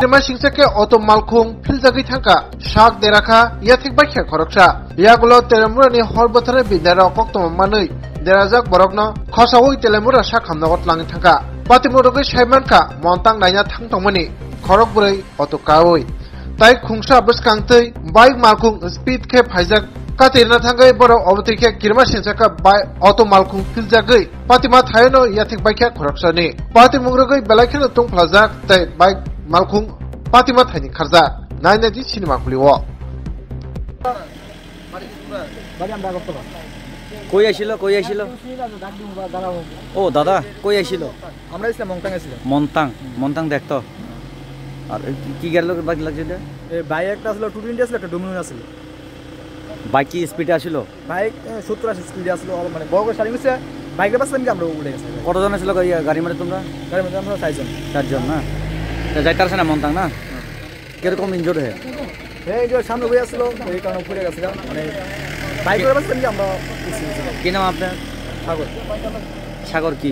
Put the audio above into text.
Tema singsake auto malkhung philjagui thangka sak derakha yathik baikha khoroksa yagulo telemura ni hor bothare bidara koktoma manui derajak borokno khosawui telemura sak hamnagot langi thangka patimurogui saimanka montang naina thangtongmani khorok burui auto kaui tai khungsa bwskangtui bike malkhung speed khe phaijak katirna thangai borok obotike kirma singsaka bike auto malkhung philjagui patima thaino yathik baikha khoroksani patimurogui belaikhe tungphlajak tai bike malkhung patima thaini kharja naina di cinema khuliwo কই আইছিল ও দাদা কই আইছিল আমরা ইসলাম মংতাং আইছিল মন্তাং দেখতো আর কি গেল বাইক লাগছে এই বাইক একটা ছিল 220 ছিল একটা ডোমিনার ছিল বাইক কি স্পিডে আসিল বাইক 70-80 স্পিডে আসলো মানে বড় করে সারি গেছে বাইকের পাশে আমরা উড়ে গেছে কতজন ছিল গাড়ি মধ্যে তোমরা গাড়ির মধ্যে আমরা 4 জন না তো যাইতে পারছ না মন্তাং না কিরকম ইনজোর্ড হয়ে এই যে সামনে বই আসলো এই কারণে পড়ে গেছে মানে বাইকের পাশে আমরা কি নাম আপনার সাগর কি